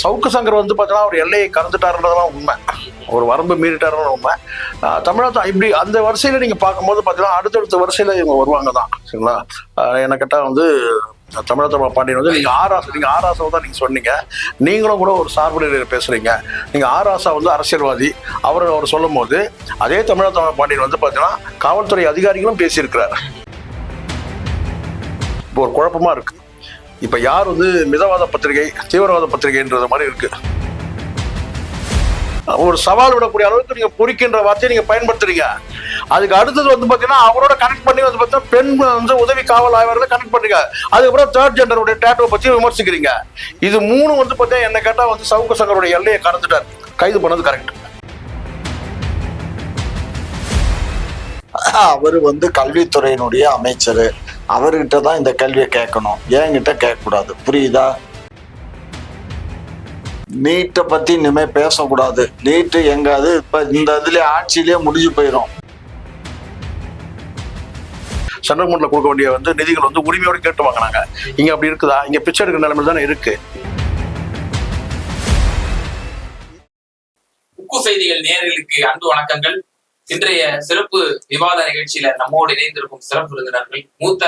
சவுக்கு சங்கர் வந்து பார்த்தீங்கன்னா அவர் எல்லையை கறந்துட்டாருன்றதெல்லாம் உண்மை, ஒரு வரம்பு மீறிட்டாருன்னு உண்மை. தமிழகத்தை இப்படி அந்த வரிசையில் நீங்கள் பார்க்கும்போது பார்த்தீங்கன்னா அடுத்தடுத்த வரிசையில் இவங்க வருவாங்க தான், சரிங்களா? என்ன கேட்டால் வந்து தமிழக பாண்டியன் வந்து நீங்கள் ஆராசாவை தான் நீங்கள் சொன்னீங்க. நீங்களும் கூட ஒரு சார்புடையில் பேசுகிறீங்க. நீங்கள் ஆராசா வந்து அரசியல்வாதி, அவர் சொல்லும் போது அதே தமிழக பாண்டியன் வந்து பார்த்தீங்கன்னா காவல்துறை அதிகாரிகளும் பேசியிருக்கிறார். இப்போ ஒரு குழப்பமாக இருக்குது. இப்போ யார் வந்து மிதவாத பத்திரிகை தீவிரவாத பத்திரிகைன்றது மாதிரி இருக்கு. ஒரு சவால் விடக்கூடிய அளவுக்கு நீங்க பொறிக்கின்ற வார்த்தையை நீங்க பயன்படுத்துறீங்க. அதுக்கு அடுத்தது வந்து பாத்தீங்கன்னா அவரோட கனெக்ட் பண்ணி வந்து பார்த்தீங்கன்னா பெண் வந்து உதவி காவல் ஆய்வாளர்களை கனெக்ட் பண்றீங்க. அதுக்கப்புறம் தேர்ட் ஜெண்டருடைய டேட்டோ பத்தி விமர்சிக்கிறீங்க. இது மூணு வந்து பார்த்தீங்கன்னா என்ன கேட்டா வந்து சவுக்கு சங்கருடைய எல்லையை கடந்துட்டார். கைது பண்ணது கரெக்ட். அவர் வந்து கல்வித்துறையினுடைய அமைச்சர், அவர்கிட்ட தான் இந்த கேள்வியை கேட்கணும், என்கிட்ட கேட்கக்கூடாது. புரியுதா? நீட்டை பத்தி இனிமே பேசக்கூடாது. நீட்டு எங்காவது இப்ப இந்த இதுல ஆட்சியிலேயே முடிஞ்சு போயிடும். சென்ட்ரல் கவர்மெண்ட்ல கொடுக்க வேண்டிய வந்து நிதிகள் வந்து உரிமையோடு கேட்டு வாங்கினாங்க. இங்க அப்படி இருக்குதா? இங்க பிச்சை எடுக்கிற நிலைமையில தானே இருக்கு. உக்கு செய்திகள் நேயர்களுக்கு அன்பு வணக்கங்கள். இன்றைய சிறப்பு விவாத நிகழ்ச்சியில நம்மோடு இணைந்திருக்கும் சிறப்பு விருந்தினர்கள் மூத்த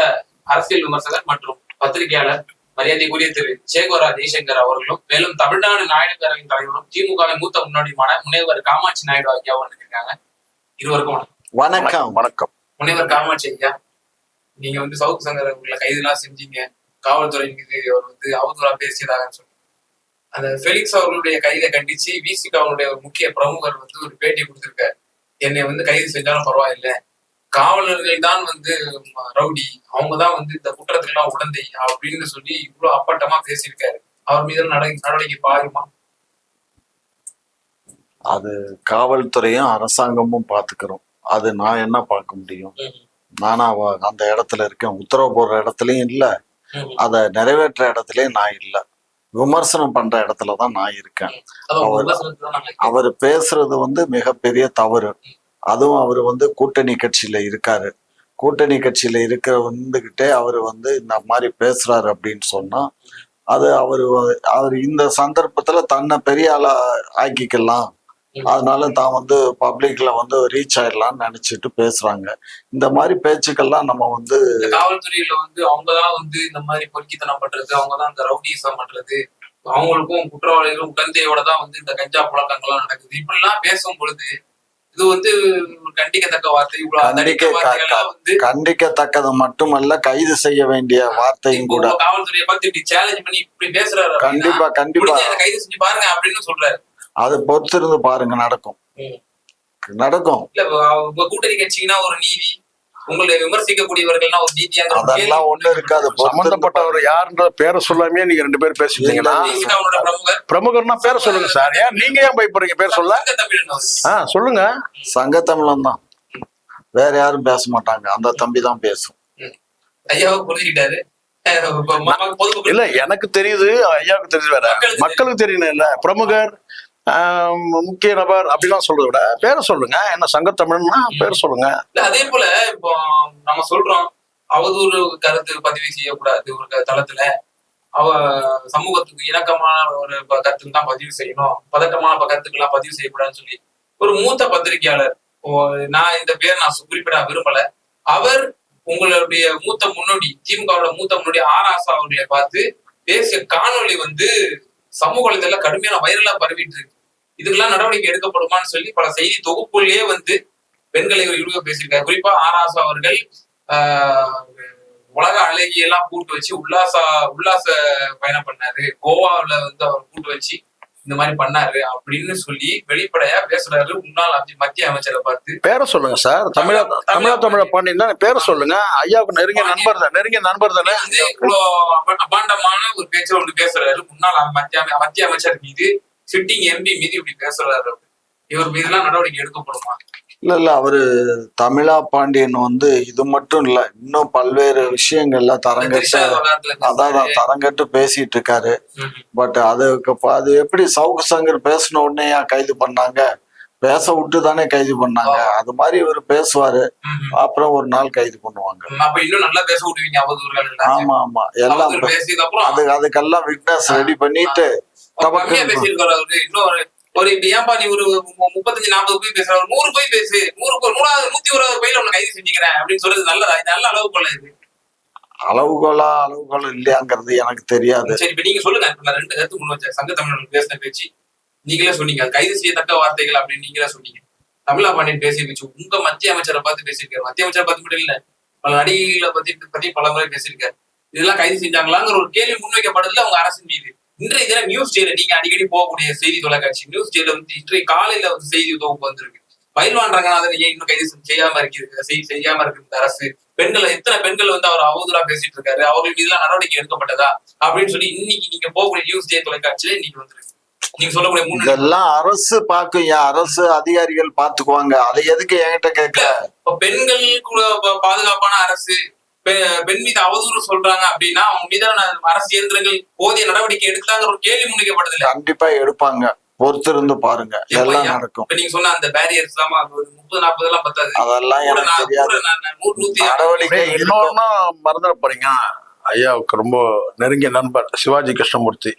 அரசியல் விமர்சகர் மற்றும் பத்திரிகையாளர் மரியாதைக்குரிய திரு சேகோரா ஜெய்சங்கர் அவர்களும், மேலும் தமிழ்நாடு நாயுடு பேரவையின் தலைவரும் திமுகவின் மூத்த முன்னோடியுமான முனைவர் காமாட்சி நாயுடு ஐயா இருக்காங்க. இருவருக்கும் வணக்கம். வணக்கம். முனைவர் காமாட்சி ஐயா, நீங்க வந்து சவுக்கு சங்கர் உங்களை கைதுலாம் செஞ்சீங்க, காவல்துறை மீது அவர் வந்து அவதூறா பேசியதாக சொல்லி அந்த ஃபெலிக்ஸ் அவர்களுடைய கைதை கண்டிச்சு விசிகாவுடைய ஒரு முக்கிய பிரமுகர் வந்து ஒரு பேட்டி கொடுத்திருக்காரு. என்னை வந்து கைது செஞ்சாலும் பரவாயில்லை, காவலர்கள் தான் வந்து ரவுடி, அவங்கதான் வந்து இந்த குற்றத்துக்கெல்லாம் உடந்தை அப்படின்னு சொல்லி இவ்வளவு அப்பட்டமா பேசியிருக்காரு. அவர் மீது நடவடிக்கை பாருமா? அது காவல்துறையும் அரசாங்கமும் பாத்துக்கிறோம். அது நான் என்ன பார்க்க முடியும்? நானா அந்த இடத்துல இருக்கேன், உத்தரவு போடுற இடத்துலயும் இல்ல, அதை நிறைவேற்ற இடத்துலயும் நான் இல்ல, விமர்சனம் பண்ற இடத்துலதான் நான் இருக்கேன். அவர் பேசுறது வந்து மிகப்பெரிய தவறு. அதுவும் அவர் வந்து கூட்டணி கட்சியில இருக்காரு. கூட்டணி கட்சியில இருக்கிற வந்துகிட்டே அவர் வந்து இந்த மாதிரி பேசுறாரு அப்படின்னு சொன்னா அது அவர் இந்த சந்தர்ப்பத்துல தன்னை பெரிய ஆளா ஆக்கிக்கலாம், அதனால தான் வந்து பப்ளிக்ல வந்து ரீச் ஆயிடலாம்னு நினைச்சிட்டு பேசுறாங்க. இந்த மாதிரி பேச்சுக்கள்லாம் நம்ம வந்து காவல்துறையில வந்து அவங்கதான் வந்து இந்த மாதிரி பொறுக்கித்தனம் பண்றது, அவங்கதான் இந்த ரவுடிசம் பண்றது, அவங்களுக்கும் குற்றவாளிகளும் உடந்தையோட தான் வந்து இந்த கஞ்சா புழக்கங்கள்லாம் நடக்குது, இப்படிலாம் பேசும் பொழுது இது வந்து கண்டிக்கத்தக்க வார்த்தை. கண்டிக்கத்தக்கது மட்டுமல்ல, கைது செய்ய வேண்டிய வார்த்தையும் கூட. காவல்துறையை பார்த்து இப்படி சேலஞ்ச் பண்ணி இப்படி பேசுறாரு, கண்டிப்பா கைது செஞ்சு பாருங்க அப்படின்னு சொல்றாரு. அது பொறுத்திருந்து பாருங்க, நடக்கும். இல்ல கூட்டணி கட்சிங்கன்னா ஒரு நீதி, உங்களை விமர்சிக்கக்கூடியவர்கள்னா ஒரு நீதியா, அதெல்லாம் ஒண்ணு இருக்காது. சம்பந்தப்பட்டவர் யாருன்ற பேரை சொல்லாமே நீங்க ரெண்டு பேரும் பேசிட்டீங்கன்னா பிரமுகர்னா பேரை சொல்லுங்க சார். ஏன் நீங்க ஏன் பயப்படுறீங்க? பேர் சொல்ல சொல்லுங்க. சங்க தமிழன் தான், வேற யாரும் பேச மாட்டாங்க. அந்த தம்பி தான் பேசும். ஐயாவை புரிஞ்சுக்கிட்டாரு. இல்ல எனக்கு தெரியுது, ஐயாவுக்கு தெரியுது, வேற மக்களுக்கு தெரியணும் இல்ல. பிரமுகர், முக்கிய நபர் அப்படிலாம் சொல்றத விட பேரை சொல்லுங்க. என்ன சங்கத்தமிழ்னா பேர் சொல்லுங்க. அதே போல இப்போ நம்ம சொல்றோம் அவதூறு கருத்து பதிவு செய்யக்கூடாது ஒரு தளத்துல, சமூகத்துக்கு இணக்கமான ஒரு கருத்துக்கு தான் பதிவு செய்யணும், பதட்டமான கருத்துக்கெல்லாம் பதிவு செய்யக்கூடாதுன்னு சொல்லி ஒரு மூத்த பத்திரிகையாளர், நான் இந்த பேர் நான் குறிப்பிட விரும்பல, அவர் உங்களுடைய மூத்த முன்னோடி திமுகவோட மூத்த முன்னோடி ஆராசா அவர்களை பார்த்து பேசிய காணொலி வந்து சமூக வலைதளத்துல கடுமையான வைரலா பரவிட்டு இருக்கு. இதுக்கெல்லாம் நடவடிக்கை எடுக்கப்படுமான்னு சொல்லி பல செய்தி தொகுப்புலயே வந்து பெண்களை இவர் பேசியிருக்காரு. குறிப்பா ஆராசா அவர்கள் உலக அழகியெல்லாம் கூட்டு வச்சு உல்லாச பயணம் பண்ணாரு, கோவாவில வந்து அவர் கூட்டு வச்சு இந்த மாதிரி பண்ணாரு அப்படின்னு சொல்லி வெளிப்படையா பேசுறாரு முன்னாள் மத்திய அமைச்சரை பார்த்து. பேரை சொல்லுங்க சார். தமிழ பாண்டியன் தான் பேரை சொல்லுங்க. ஐயாவுக்கு நெருங்கிய நண்பர் தானே. அபாண்டமான ஒரு பேச்சு ஒன்று பேசுறாரு முன்னாள் மத்திய அமைச்சர் மீது, சிட்டிங் எம்பி மீது இப்படி பேசுறாரு. இவர் மீதுலாம் நடவடிக்கை எடுக்கப்படுமா? இல்ல அவரு தமிழா பாண்டியன் வந்து இது மட்டும் இல்ல, இன்னும் பல்வேறு விஷயங்கள்ல தரங்கட்டு பேசிட்டு இருக்காரு. பட் அது எப்படி சவுக்கு சங்கர் பேசின உடனே கைது பண்ணாங்க? பேச விட்டு தானே கைது பண்ணாங்க. அது மாதிரி இவர் பேசுவாரு, அப்புறம் ஒரு நாள் கைது பண்ணுவாங்க. ஆமா ஆமா எல்லாம் அதுக்கெல்லாம் விட்னஸ் ரெடி பண்ணிட்டு கம்மியா பேசியிருக்காரு அவரு. இன்னொரு ஒரு இப்ப ஏன்பா நீ ஒரு 35-40 போய் பேசுற, ஒரு 100 போய் பேசு, 101 பையில உன்னை கைது செஞ்சுக்கிறேன் அப்படின்னு சொல்றது நல்லதா? இது நல்ல அளவுகோல இது. அளவுகோல் இல்லையாங்கிறது எனக்கு தெரியாது. சரி, இப்ப நீங்க சொல்லுங்க. இப்ப நான் 2 கருத்து முன் வச்சேன். சங்க தமிழர்கள் பேசின பேச்சு நீங்களே சொன்னீங்க, அது கைது செய்யத்தக்க வார்த்தைகள் அப்படின்னு நீங்களே சொன்னீங்க. தமிழா பாண்டியன் பேசிய பேச்சு உங்க மத்திய அமைச்சரை பார்த்து பேசியிருக்காரு. மத்திய அமைச்சரை பார்த்து மட்டும் இல்ல, பல நடிகைகளை பத்தி பல முறை பேசியிருக்காரு. இதெல்லாம் கைது செஞ்சாங்களாங்கிற ஒரு கேள்வி முன்வைக்கப்படுறதுல அவங்க அரசு மீது. இன்றைய தினம் நியூஸ் ஜெயில நீங்க அடிக்கடி போகக்கூடிய செய்தி தொலைக்காட்சி நியூஸ் ஜெயில வந்து இன்றைய காலையில வந்து செய்தி தொகுப்பு வந்திருக்கு. பயில்வான் ரங்கநாதன் ஏன் இன்னும் கைது செய்யாம இருக்கு இந்த அரசு? எத்தனை பெண்கள் வந்து அவர் அவதூறா பேசிட்டு இருக்காரு, அவர்கள் மீது எல்லாம் நடவடிக்கை எடுக்கப்பட்டதா அப்படின்னு சொல்லி இன்னைக்கு நீங்க போகக்கூடிய நியூஸ் ஜெய தொலைக்காட்சியில இன்னைக்கு வந்துருக்கு. நீங்க சொல்லக்கூடிய இதெல்லாம் அரசு பாக்கும், அரசு அதிகாரிகள் பாத்துக்குவாங்க. அதை எதுக்கு என்கிட்ட கேட்க? பெண்கள் கூட பாதுகாப்பான அரசு, பெண் மீது அவதூறு சொல்றாங்க அப்படின்னா அவங்க மீதான அரசு இயந்திரங்கள் போதிய நடவடிக்கை எடுத்தாங்கிற ஒரு கேள்வி முன்வைக்கப்படுது. கண்டிப்பா எடுப்பாங்க, பொறுத்திருந்து பாருங்க, எல்லாம் நடக்கும். இப்ப நீங்க சொன்ன அந்த பேரியர்ஸ் எல்லாம் 30-40 எல்லாம் பத்தாது. அதெல்லாம் எனக்கு தெரியாது. நடவடிக்கை இன்னொன்னா மறந்துட போறீங்க. ஐயாவுக்கு ரொம்ப நெருங்கிய நண்பர் சிவாஜி கிருஷ்ணமூர்த்தி,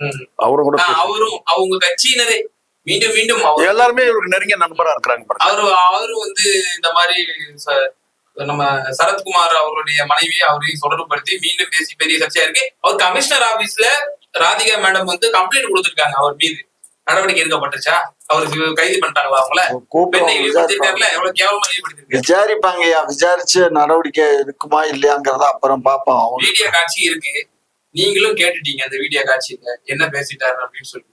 அவரும் கூட அவரும் அவங்க கட்சியினரே மீண்டும் மீண்டும் எல்லாருமே இவருக்கு நெருங்கிய நண்பரா இருக்கிறாங்க. அவரும் வந்து இந்த மாதிரி நம்ம சரத்குமார் அவருடைய மனைவியை அவரையும் தொடர்புபடுத்தி மீண்டும் பேசி பெரிய சர்ச்சையா இருக்கு. அவர் கமிஷனர் ஆபீஸ்ல ராதிகா மேடம் வந்து கம்ப்ளைண்ட் கொடுத்திருக்காங்க, அவர் மீது நடவடிக்கை எடுக்கப்பட்டுச்சா? அவருக்கு கைது பண்ணிட்டாங்களா? அவங்கள எவ்வளவு கேவலமா விசாரிப்பாங்கய்யா, விசாரிச்சு நடவடிக்கை இருக்குமா இல்லையாங்கிறத அப்புறம் பாப்போம். வீடியோ காட்சி இருக்கு, நீங்களும் கேட்டுட்டீங்க அந்த வீடியோ காட்சியில என்ன பேசிட்டாரு அப்படின்னு சொல்லி.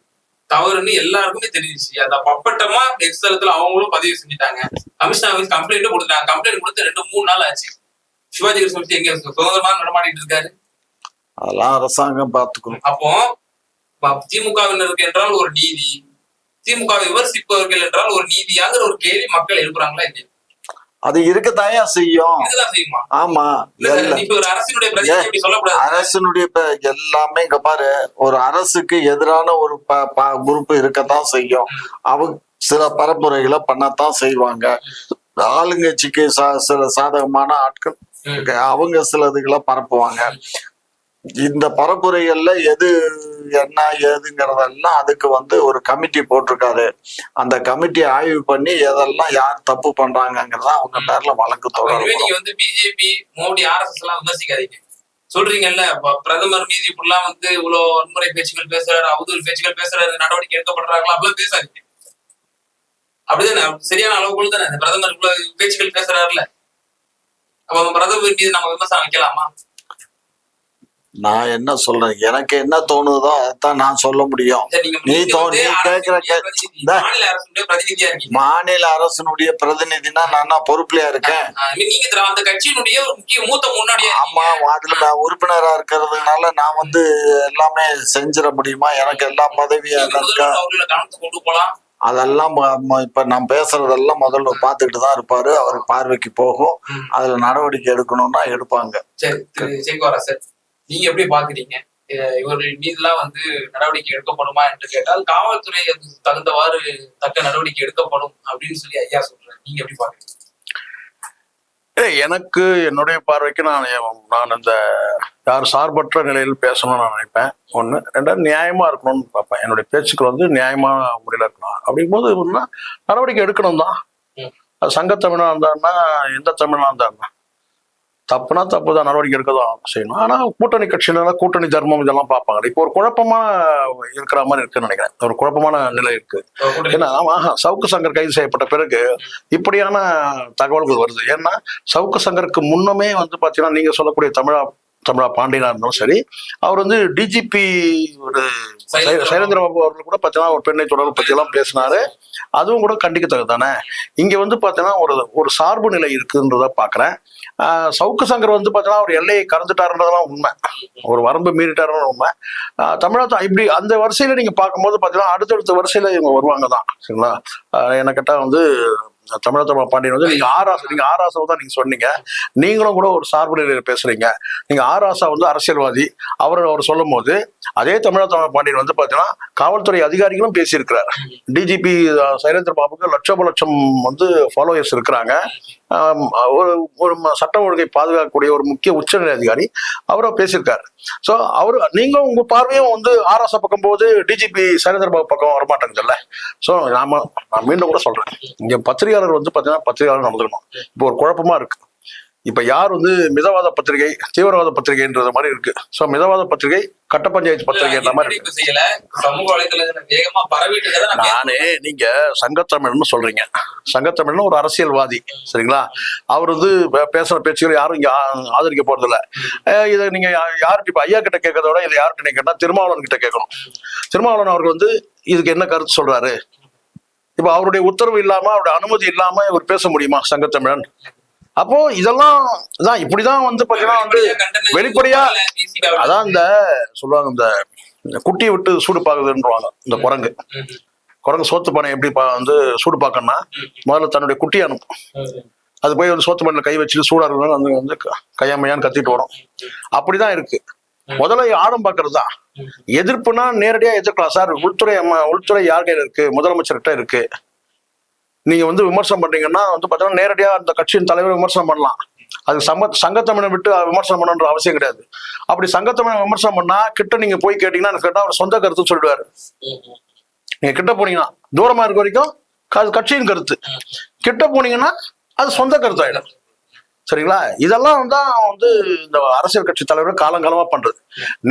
தவறுன்னு எல்லாருக்குமே தெரிஞ்சிச்சு. அந்த பப்பட்டமா எக்ஸ்தலத்துல அவங்களும் பதிவு செஞ்சுட்டாங்க. கமிஷனர் ஆபீஸ் கம்ப்ளைண்ட் கொடுத்துட்டாங்க. கம்ப்ளைண்ட் கொடுத்து 2-3 நாள் ஆச்சு. சிவாஜி கிருஷ்ணமூர்த்தி எங்க சுதந்திரமா நடமாடிட்டு இருக்காரு? அதெல்லாம் அரசாங்கம் பாத்துக்கணும். அப்போ திமுகவினருக்கு என்றால் ஒரு நீதி, திமுக விமர்சிப்பவர்கள் என்றால் ஒரு நீதியாங்கிற ஒரு கேள்வி மக்கள் எழுப்புறாங்களா இல்லையா? அது இருக்கத்தாயா செய்யும். ஆமா, அரசினுடைய பிரதிநிதி சொல்லக்கூடாது. அரசினுடைய எல்லாமே இங்க பாரு, ஒரு அரசுக்கு எதிரான ஒரு குரூப் இருக்கத்தான் செய்யும். அவங்க சில பரப்புரைகளை பண்ணத்தான் செய்வாங்க. ஆளுங்கட்சிக்கு சில சாதகமான ஆட்கள் அவங்க சில இதுகளை பரப்புவாங்க. இந்த பரப்புரைகள்ல எது என்ன ஏதுங்கிறதெல்லாம் அதுக்கு வந்து ஒரு கமிட்டி போட்டிருக்காரு. அந்த கமிட்டி ஆய்வு பண்ணி எதெல்லாம் யார் தப்பு பண்றாங்கிறத அவங்க பேர்ல வழக்கு தொடரும். நீங்க வந்து பிஜேபி, மோடி, RSS எல்லாம் விமர்சிக்காதீங்க. சொல்றீங்கல்ல, பிரதமர் மீது இப்படிலாம் வந்து இவ்வளவு வன்முறை பேச்சுக்கள் பேசுறாரு, அவதூறு பேச்சுக்கள் பேசுறாரு, நடவடிக்கை எடுக்கப்படுறாங்களா? அப்படிலாம் பேசாதீங்க. அப்படிதானே? சரியான அளவுக்குள்ள தானே பிரதமர் இவ்வளவு பேச்சுக்கள் பேசுறாருல, அப்ப பிரதமர் மீது நம்ம விமர்சனம் வைக்கலாமா? நான் என்ன சொல்றேன், எனக்கு என்ன தோணுதோ அதான் நான் சொல்ல முடியும். நீ கேக்குற மாநில அரசனுடைய பிரதிநிதினா நான் பொறுப்புலையா இருக்கேன். அந்த கட்சியினுடைய முக்கிய மூத்த முன்னாடியே. ஆமா, அதுல உறுப்பினரா இருக்கிறதுனால நான் வந்து எல்லாமே செஞ்சிட முடியுமா? எனக்கு எல்லா பதவியும் கொண்டு போலாம். அதெல்லாம் இப்ப நான் பேசுறதெல்லாம் முதல்ல பாத்துக்கிட்டு தான் இருப்பாரு. அவருக்கு பார்வைக்கு போகும். அதுல நடவடிக்கை எடுக்கணும்னா எடுப்பாங்க. சரி, சார் நீங்க எப்படி பாக்குறீங்க? இவர்கள் மீதுலாம் வந்து நடவடிக்கை எடுக்கப்படுமா என்று கேட்டால் காவல்துறை தகுந்தவாறு தக்க நடவடிக்கை எடுக்கப்படும் அப்படின்னு சொல்லி ஐயா சொல்றேன். நீங்க எப்படி பாக்குறீங்க? எனக்கு என்னுடைய பார்வைக்கு நான் இந்த யார் சார்பற்ற நிலையில் பேசணும்னு நான் நினைப்பேன். ஒண்ணு. ரெண்டாவது, நியாயமா இருக்கணும்னு பார்ப்பேன். என்னுடைய பேச்சுக்கள் வந்து நியாயமான முறையில இருக்கணும். அப்படிங்கும்போது எப்படின்னா நடவடிக்கை எடுக்கணும் தான். சங்க தமிழா இருந்தாருன்னா எந்த தமிழா இருந்தாருன்னா தப்புனா தப்பு தான், நடவடிக்கை எடுக்கதான் செய்யணும். ஆனா கூட்டணி கட்சியில கூட்டணி தர்மம் இதெல்லாம் பார்ப்பாங்க. இப்போ ஒரு குழப்பமா இருக்கிற மாதிரி இருக்குன்னு நினைக்கிறேன். ஒரு குழப்பமான நிலை இருக்கு. ஏன்னா சவுக்கு சங்கர் கைது செய்யப்பட்ட பிறகு இப்படியான தகவல்கள் வருது. ஏன்னா சவுக்கு சங்கருக்கு முன்னமே வந்து பாத்தீங்கன்னா நீங்க சொல்லக்கூடிய தமிழா பாண்டியனா இருந்தாலும் சரி, அவர் வந்து டிஜிபி ஒரு சைலேந்திர பாபு அவர்கள் கூட பாத்தீங்கன்னா ஒரு பெண்ணை தொடர்பு பத்தி எல்லாம் பேசினாரு. அதுவும் கூட கண்டிக்கத்தக்கது தானே. இங்க வந்து பாத்தீங்கன்னா ஒரு சார்பு நிலை இருக்குன்றத பாக்குறேன். சவுக்கு சங்கர் வந்து பாத்தீங்கன்னா ஒரு எல்லையை கறந்துட்டாருன்றதெல்லாம் உண்மை, ஒரு வரம்பு மீறிட்டாருன்னு உண்மை. தமிழகத்தை இப்படி அந்த வரிசையில நீங்க பார்க்கும்போது பாத்தீங்கன்னா அடுத்தடுத்த வரிசையில இவங்க வருவாங்க தான். சரிங்களா? என்ன கேட்டா வந்து தமிழக பாண்டியன் வந்து நீங்க ஆராசாவை தான் நீங்க சொன்னீங்க. நீங்களும் கூட ஒரு சார்பு நிலையில பேசுறீங்க. நீங்க ஆராசா வந்து அரசியல்வாதி. அவர் சொல்லும் போது அதே தமிழக பாண்டியன் வந்து பாத்தீங்கன்னா காவல்துறை அதிகாரிகளும் பேசியிருக்கிறார். டிஜிபி சைலேந்திர பாபுக்கு லட்சம் வந்து ஃபாலோயர்ஸ் இருக்கிறாங்க. ஒரு சட்டம் ஒழுங்கை பாதுகாக்கக்கூடிய ஒரு முக்கிய உச்சநிலை அதிகாரி அவரை பேசியிருக்காரு. ஸோ நீங்க உங்க பார்வையும் வந்து ஆர்எஸ் பக்கம் போது டிஜிபி சைலேந்திர பாபு பக்கம் வரமாட்டேங்குதுல்ல. ஸோ நான் மீண்டும் கூட சொல்றேன், இங்க பத்திரிகையாளர் வந்து பாத்தீங்கன்னா பத்திரிகையாளர் நடந்துக்கணும். இப்போ ஒரு குழப்பமா இருக்கு. இப்ப யார் வந்து மிதவாத பத்திரிகை தீவிரவாத பத்திரிகைன்றது மாதிரி இருக்கு. சோ மிதவாத பத்திரிகை கட்ட பஞ்சாயத்து பத்திரிகைன்ற மாதிரி செய்யல. சமூக வலைதளத்துல வேகமா பரவிட்டு நானே நீங்க சங்கத்தமிழ்னு சொல்றீங்க. சங்கத்தமிழ்னு ஒரு அரசியல்வாதி, சரிங்களா? அவர் வந்து பேசுற பேச்சுகள் யாரும் இங்க ஆதரிக்க போறது இல்ல. இதை நீங்க யாருக்கு இப்ப ஐயா கிட்ட கேட்கறத விட இதை யார்கிட்ட கேட்டா திருமாவளவன் கிட்ட கேட்கணும். திருமாவளவன் அவருக்கு வந்து இதுக்கு என்ன கருத்து சொல்றாரு? இப்ப அவருடைய உத்தரவு இல்லாம அவருடைய அனுமதி இல்லாம இவர் பேச முடியுமா சங்கத்தமிழன்? அப்போ இதெல்லாம் தான் இப்படிதான் வந்து பாத்தீங்கன்னா வந்து வெளிப்படையா அதான் இந்த சொல்லுவாங்க, இந்த குட்டியை விட்டு சூடு பாக்குதுன்றவாங்க. இந்த குரங்கு சோத்து பானை எப்படி வந்து சூடு பார்க்கணும்னா முதல்ல தன்னுடைய குட்டி அனுப்பும். அது போய் வந்து சோத்து பானையில கை வச்சுட்டு சூடா இருக்கணும், அது வந்து கையாமையான்னு கத்திட்டு வரும். அப்படிதான் இருக்கு. முதல்ல ஆழம் பாக்குறது தான். எதிர்ப்புனா நேரடியா எதிர்க்கலாம் சார். உள்துறை யார் கையில இருக்கு? முதலமைச்சர்கிட்ட இருக்கு. நீங்க வந்து விமர்சனம் பண்றீங்கன்னா வந்து பாத்தீங்கன்னா நேரடியா அந்த கட்சியின் தலைவரை விமர்சனம் பண்ணலாம். அது சங்கத்தமிழை விட்டு விமர்சனம் பண்ணணுன்ற அவசியம் கிடையாது. அப்படி சங்கத்தமிழை விமர்சனம் பண்ணா கிட்ட நீங்க போய் கேட்டீங்கன்னா கேட்டா அவர் சொந்த கருத்து சொல்லிடுவாரு. நீங்க கிட்ட போனீங்கன்னா தூரமா இருக்க வரைக்கும் அது கட்சியின் கருத்து, கிட்ட போனீங்கன்னா அது சொந்த கருத்து ஆயிடும். சரிங்களா? இதெல்லாம் தான் வந்து இந்த அரசியல் கட்சி தலைவர் காலங்காலமா பண்றது.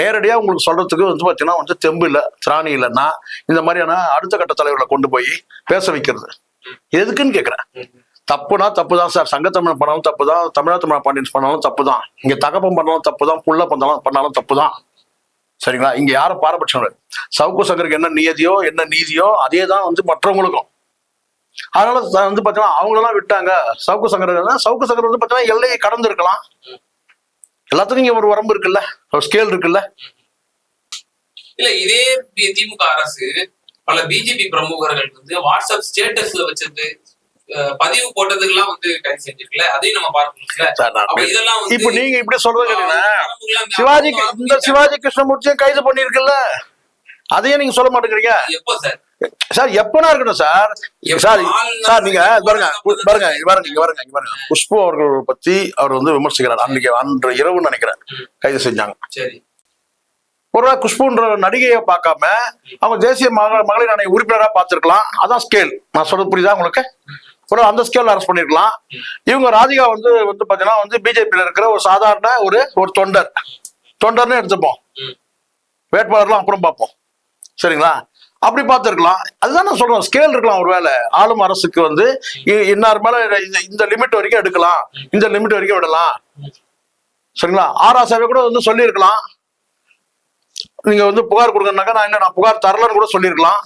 நேரடியா உங்களுக்கு சொல்றதுக்கு வந்து பாத்தீங்கன்னா வந்து தெம்பு இல்லை, திராணி இல்லைன்னா இந்த மாதிரியான அடுத்த கட்ட தலைவர்களை கொண்டு போய் பேச வைக்கிறது எதுக்குன்னு கேக்குறேன். தப்புனா தப்புதான் சார். சங்கத்தமிழ் பண்ணாலும் தப்புதான், தமிழக பாண்டியன்ஸ் பண்ணாலும் தப்புதான், இங்க தகப்பம் பண்ணாலும் தப்புதான், புள்ள பண்ணாலும் தப்புதான். சரிங்களா? இங்க யாரும் பாரபட்சம். சவுக்கு சங்கருக்கு என்ன நியதியோ என்ன நீதியோ அதே தான் வந்து மற்றவங்களுக்கும். அதனால வந்து பாத்தீங்கன்னா அவங்களெல்லாம் விட்டாங்க. சவுக்கு சங்கர் வந்து பாத்தீங்கன்னா எல்லையை கடந்து இருக்கலாம். எல்லாத்துக்கும் இங்க ஒரு வரம்பு இருக்குல்ல, ஒரு ஸ்கேல் இருக்குல்ல. இல்ல இதே திமுக அரசு பல பிஜேபி பிரமுகர்கள் வந்து வாட்ஸ்அப் ஸ்டேட்டஸ்ல வச்சிருந்து பதிவு போட்டதுக்கெல்லாம் வந்து கைது செஞ்சிருக்கல, அதையும் நம்ம பார்க்கணும். இதெல்லாம் இப்ப நீங்க இப்படி சொல்றது சிவாஜி கிருஷ்ணமூர்த்தியும் கைது பண்ணிருக்குல்ல, அதையே நீங்க சொல்ல மாட்டேங்கிறீங்க. எப்போ சார்? சார் எப்பனா இருக்கட்டும் சார். சார் நீங்க பாருங்க குஷ்பு அவர்கள் பத்தி அவர் வந்து விமர்சிக்கிறார். அன்று இரவு நினைக்கிறேன் கைது செஞ்சாங்க. சரி, ஒரு குஷ்புன்ற நடிகையை பார்க்காம அவங்க தேசிய மகளிர் ஆணைய உறுப்பினரா பார்த்திருக்கலாம். அதான் ஸ்கேல். நான் சொல்றது புரியுதா உங்களுக்கு? ஒரு அந்த ஸ்கேல் அரெஸ்ட் பண்ணிருக்கலாம். இவங்க ராதிகா வந்து பாத்தீங்கன்னா வந்து பிஜேபியில இருக்கிற ஒரு சாதாரண ஒரு தொண்டர்னு எடுத்துப்போம். வேட்பாளர்லாம் அப்புறம் பார்ப்போம். சரிங்களா? அப்படி பார்த்துருக்கலாம். அதுதான் நான் சொல்றேன், ஸ்கேல் இருக்கலாம். ஒருவேளை ஆளும் அரசுக்கு வந்து இன்னார் மேல இந்த லிமிட் வரைக்கும் எடுக்கலாம், இந்த லிமிட் வரைக்கும் விடலாம். சரிங்களா? ஆராசாவே கூட வந்து சொல்லியிருக்கலாம், நீங்க வந்து புகார் கொடுக்கணும்னாக்கா நான் புகார் தரலன்னு கூட சொல்லியிருக்கலாம்.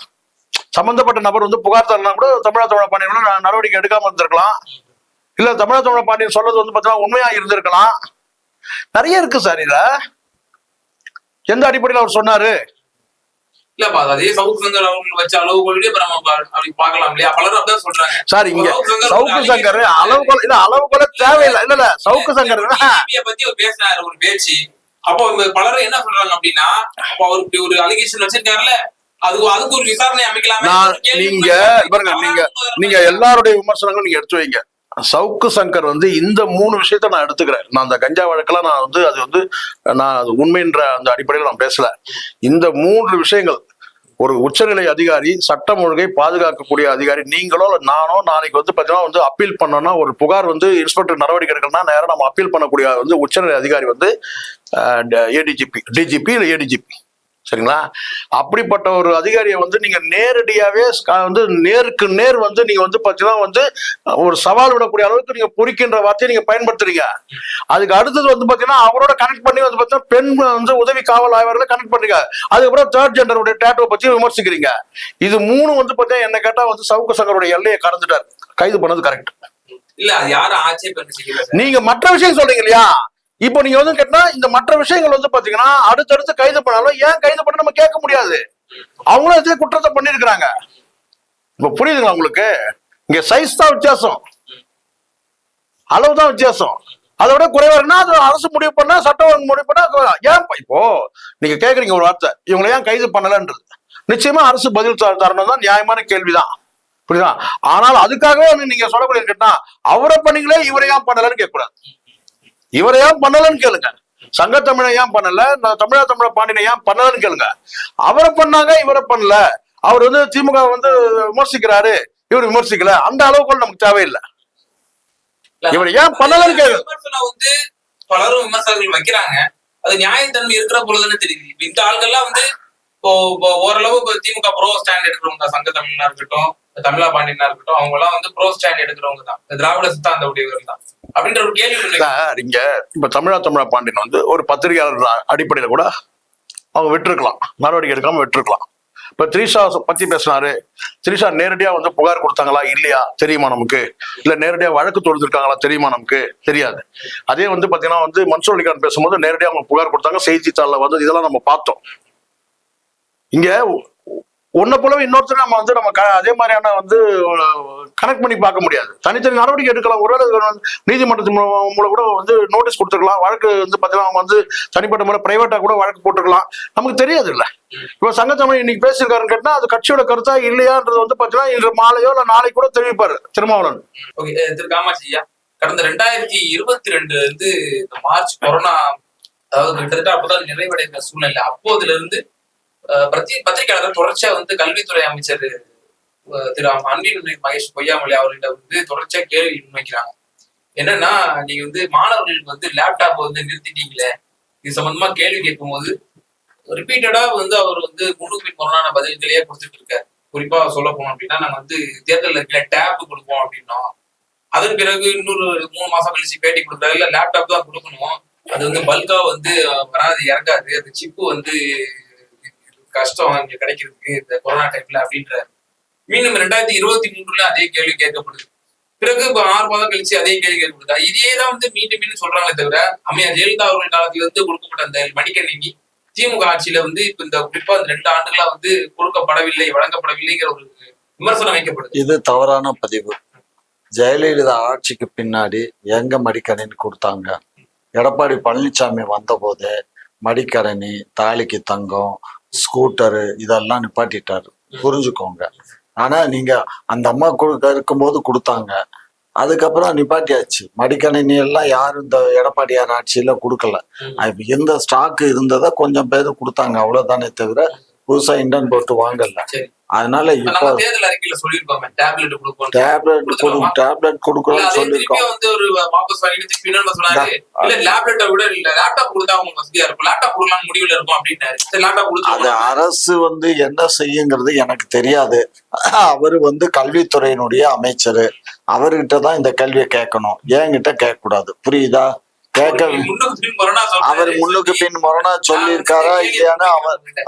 சம்பந்தப்பட்ட நபர் வந்து புகார் தரலாம் கூட தமிழக பாண்டியன் நடவடிக்கை எடுக்காம இருந்திருக்கலாம். இல்ல தமிழக பாண்டியன் சொல்றது வந்து பாத்தீங்கன்னா உண்மையா இருந்திருக்கலாம். நிறைய இருக்கு சார். இதுல எந்த அடிப்படையில் அவர் சொன்னாரு? இல்லப்பா அதே சவுக்கு சங்கர் அவங்க வச்ச அளவுகோலே அப்படி பார்க்கலாம் இல்லையா? பலரும் அப்படிதான் சொல்றாங்க சார். இங்க சவுக்கு சங்கர் அளவுகோல தேவையில்லை. இல்ல சவுக்கு சங்கர் பத்தி அவர் பேசினாரு ஒரு பேச்சு. அப்போ பலரும் என்ன சொல்றாங்க அப்படின்னா, அப்போ அவர் இப்படி ஒரு அலிகேஷன் வச்சிருக்காருல்ல, அதுக்கு ஒரு விசாரணை அமைக்கலாம். நீங்க எல்லாருடைய விமர்சனங்களும் நீங்க எடுத்து வைங்க. சவுக்கு சங்கர் வந்து இந்த 3 விஷயத்த நான் எடுத்துக்கிறேன். நான் அந்த கஞ்சா வழக்கெல்லாம் நான் வந்து அது உண்மைன்ற அந்த அடிப்படையில் நான் பேசல. இந்த 3 விஷயங்கள், ஒரு உச்சநிலை அதிகாரி, சட்டம் ஒழுங்கை பாதுகாக்கக்கூடிய அதிகாரி, நீங்களோ நானோ நாளைக்கு வந்து பாத்தீங்கன்னா வந்து அப்பீல் பண்ணோம்னா, ஒரு புகார் வந்து இன்ஸ்பெக்டர் நடவடிக்கை எடுக்கணும்னா நேரம் நம்ம அப்பீல் பண்ணக்கூடிய வந்து உச்சநிலை அதிகாரி வந்து டிஜிபி இல்ல ஏடிஜிபி. சரிங்களா? அப்படிப்பட்ட ஒரு அதிகாரியை வந்து நீங்க நேரடியாவே வந்து நேருக்கு நேர் வந்து நீங்க வந்து பாத்தீங்கன்னா வந்து ஒரு சவால் விடக்கூடிய அளவுக்கு நீங்க பொறிக்கின்ற வார்த்தையை நீங்க பயன்படுத்துறீங்க. அதுக்கு அடுத்தது வந்து பாத்தீங்கன்னா அவரோட கனெக்ட் பண்ணி வந்து பாத்தீங்கன்னா பெண் வந்து உதவி காவல் ஆய்வாளர்களை கனெக்ட் பண்றீங்க. அதுக்கப்புறம் தேர்ட் ஜெண்டருடைய டேட்டோ பத்தி விமர்சிக்கிறீங்க. இது 3 வந்து பாத்தீங்கன்னா என்ன கேட்டா வந்து சவுக்கு சங்கருடைய எல்லையை கடந்துட்டாரு. கைது பண்ணது கரெக்ட் இல்ல? அது யாரும் ஆட்சேபம் நீங்க மற்ற விஷயம் சொல்றீங்க இல்லையா? இப்போ நீங்க வந்து கேட்டா இந்த மற்ற விஷயங்கள் வந்து பாத்தீங்கன்னா அடுத்தடுத்து கைது பண்ணாலும் ஏன் கைது பண்ண நம்ம கேட்க முடியாது. அவங்களும் இதே குற்றத்தை பண்ணிருக்கிறாங்க. இப்ப புரியுதுங்களா உங்களுக்கு? இங்க சைஸ் தான் வித்தியாசம், அளவு தான் வித்தியாசம். அதோட குறைவா இருக்குன்னா அது அரசு முடிவு பண்ணா, சட்டம் ஒழுங்கு முடிவு பண்ணா ஏன் இப்போ நீங்க கேக்குறீங்க ஒரு வார்த்தை, இவங்களை ஏன் கைது பண்ணலன்றது நிச்சயமா அரசு பதில் தரணும் தான், நியாயமான கேள்விதான். புரியுதா? ஆனால் அதுக்காகவே நீங்க சொல்லக்கூடிய கேட்டா அவரை பண்ணீங்களே இவரை ஏன் பண்ணலன்னு கேட்கக்கூடாது. இவரை ஏன் பண்ணலன்னு கேளுங்க. சங்க தமிழை ஏன் பண்ணல, தமிழ பாண்டியனை ஏன் பண்ணலன்னு கேளுங்க. அவரை பண்ணாங்க, இவரை பண்ணல. அவர் வந்து திமுக வந்து விமர்சிக்கிறாரு, இவர் விமர்சிக்கல, அந்த அளவுக்கு நமக்கு தேவையில்லை. இவர் ஏன் பண்ணலன்னு கேளுங்க. விமர்சனம் வந்து பலரும் விமர்சனங்கள் வைக்கிறாங்க, அது நியாயத்தன்மை இருக்கிற பொழுதுன்னு தெரியுது. இந்த ஆள்கள்லாம் வந்து இப்போ ஓரளவு திமுக ப்ரோ ஸ்டாண்ட் எடுக்கிறவங்க தான். சங்க தமிழனா இருக்கட்டும், தமிழா பாண்டியனா இருக்கட்டும், அவங்க எல்லாம் வந்து ப்ரோ ஸ்டாண்ட் எடுக்கிறவங்க தான், திராவிட சித்தாந்த உடையவர்கள் தான் அப்படின்ற ஒரு கேள்வி. இங்க இப்ப தமிழா பாண்டியன் வந்து ஒரு பத்திரிகையாளர் அடிப்படையில கூட அவங்க விட்டுருக்கலாம், நடவடிக்கை எடுக்காம விட்டுருக்கலாம். இப்ப திரிஷா பத்தி பேசினாரு, திரிஷா நேரடியா வந்து புகார் கொடுத்தாங்களா இல்லையா தெரியுமா நமக்கு, இல்ல நேரடியா வழக்கு தொடுத்திருக்காங்களா தெரியுமா நமக்கு தெரியாது. அதே வந்து பாத்தீங்கன்னா வந்து மன்சூர் அலிகான் பேசும்போது நேரடியா அவங்க புகார் கொடுத்தாங்க, செய்தித்தாள்ல வந்து இதெல்லாம் நம்ம பார்த்தோம். இங்க ஒன்ன போலவே இன்னொருத்தர் நம்ம வந்து நம்ம அதே மாதிரியான வந்து கனெக்ட் பண்ணி பார்க்க முடியாது. தனித்தனி நடவடிக்கை எடுக்கலாம். ஒருவேளை நீதிமன்றத்தின் மூலம் கூட வந்து நோட்டீஸ் கொடுத்துருக்கலாம். வழக்கு வந்து பார்த்தீங்கன்னா அவங்க வந்து தனிப்பட்ட முறை பிரைவேட்டா கூட வழக்கு போட்டுருக்கலாம். நமக்கு தெரியாது இல்ல. இப்போ சங்கத்தமிழ் இன்னைக்கு பேசியிருக்காருன்னு கேட்டா அது கட்சியோட கருத்தா இல்லையான்றது வந்து பார்த்தீங்கன்னா இன்று மாலையோ இல்ல நாளைக்கு கூட தெரிவிப்பாரு திருமாவளவன். ஓகே, திரு காமாட்சியா, கடந்த 2022 வந்து மார்ச் கொரோனா, அதாவது கிட்டத்தட்ட அப்பதான் நிறைவடைந்த சூழ்நிலை. அப்போதுல இருந்து பத்திரிகையாளர்கள் தொடர்ச்சியா வந்து கல்வித்துறை அமைச்சர் திரு அன்பில் மகேஷ் பொய்யாமொழி அவர்கிட்ட வந்து தொடர்ச்சியா கேள்வி முன்வைக்கிறாங்க. என்னன்னா, நீங்க வந்து மாணவர்களுக்கு வந்து லேப்டாப் வந்து நிறுத்திட்டீங்களே, இது சம்பந்தமா கேள்வி கேட்கும் போது ரிப்பீட்டடா வந்து அவர் வந்து முன்னுக்கு முரணான பதில்களையே கொடுத்துட்டு இருக்காரு. குறிப்பா சொல்ல போனோம் அப்படின்னா, நாங்க வந்து தேர்தல் இருக்கிற டேப் கொடுப்போம் அப்படின்னோம். அதன் பிறகு இன்னொரு 3 மாசம் கழிச்சு பேட்டி கொடுக்குறாரு, இல்ல லேப்டாப் தான் கொடுக்கணும், அது வந்து பல்கா வந்து வராது, இறங்காது, அது சிப்பு வந்து கஷ்டம் இங்க கிடைக்கிறதுக்கு இந்த கொரோனா டைம்ல அப்படின்றாரு. மீண்டும் 2023 அதே கேள்வி கேட்கப்படுது. பிறகு இப்ப 6 மாதம் கழிச்சு அதே கேள்வி கேட்கப்படுதா? இதேதான் வந்து மீண்டும் மீண்டும் சொல்றாங்களே தவிர, அம்மையார் ஜெயலலிதா அவர்கள் காலத்துல இருந்து கொடுக்கப்பட்ட அந்த மடிக்கணினி திமுக ஆட்சியில வந்து இப்ப இந்த குறிப்பா இந்த 2 ஆண்டுகளா வந்து கொடுக்கப்படவில்லை, வழங்கப்படவில்லைங்கிற ஒரு விமர்சனம் வைக்கப்படுது. இது தவறான பதிவு. ஜெயலலிதா ஆட்சிக்கு பின்னாடி எங்க மடிக்கணினி கொடுத்தாங்க? எடப்பாடி பழனிசாமி வந்த போதே மடிக்கரணி, தாலிக்கு தங்கம், ஸ்கூட்டரு இதெல்லாம் நிப்பாட்டிட்டாரு. புரிஞ்சுக்கோங்க. ஆனா நீங்க அந்த அம்மா இருக்கும்போது கொடுத்தாங்க, அதுக்கப்புறம் நிப்பாட்டியாச்சு. மடிக்கணினி எல்லாம் யாரும் இந்த எடப்பாடியார் ஆட்சியில கொடுக்கல. எந்த ஸ்டாக் இருந்ததை கொஞ்சம் பேர் கொடுத்தாங்க, அவ்வளவுதானே தவிர புதுசா இண்டன் போட்டு வாங்கல. அதனால இப்ப தேர்தல் அறிக்கையில சொல்லிருக்கோம் டேப்லெட் கொடுக்கணும், டேப்லெட் கொடுக்கணும்னு சொல்லிருக்கோம். வந்து ஒரு வாபஸ் வாங்கிட்டு பின்னாடி சொன்னாரு, இல்ல லேப்லெட்டை விட இல்ல லேப்டாப் கொடுத்தா அவங்க வசதியா இருக்கும், லேப்டாப் கொடுக்கலாம் முடிவுல இருக்கும் அப்படின்னாரு. லேப்டாப் கொடுத்து அது அரசு வந்து என்ன செய்யுங்கிறது எனக்கு தெரியாது. அவரு வந்து கல்வித்துறையினுடைய அமைச்சர், அவர்கிட்டதான் இந்த கேள்வியை கேட்கணும், என்கிட்ட கேட்க கூடாது. புரியுதா? அவர் முன்னுக்கு பின் முரணா சொல்லி இருக்காரா இல்லையான்னு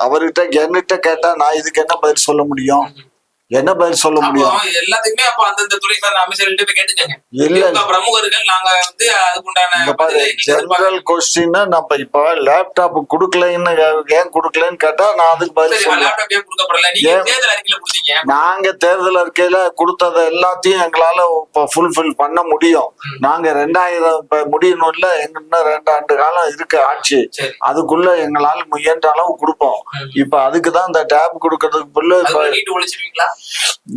அவர்கிட்ட என்கிட்ட கேட்டா நான் இதுக்கு என்ன பதில் சொல்ல முடியும்? என்ன பதில் சொல்ல முடியும்? எல்லாத்துக்குமே அப்ப அந்தந்த துறை சார்ந்த அமைச்சர்கள்ட்ட போய் கேட்டுக்கங்க. இல்ல பிரமுகர்கள் நாங்க வந்து அதுக்குண்டான ஜெனரல் கொஸ்டின் நம்ம இப்ப லேப்டாப் குடுக்கலன்னு ஏன் குடுக்கலன்னு கேட்டா நான் அதுக்கு பதில் சொல்லுவேன். நாங்க தேர்தல் அறிக்கையில கொடுத்தத எல்லாத்தையும் எங்களால ஃபுல்ஃபில் பண்ண முடியும். நாங்க 2000 முடியணும் இல்ல, எங்க 2 ஆண்டு காலம் இருக்கு ஆட்சி, அதுக்குள்ள எங்களால முயன்ற அளவு கொடுப்போம். இப்ப அதுக்குதான் இந்த டேப் கொடுக்கறதுக்கு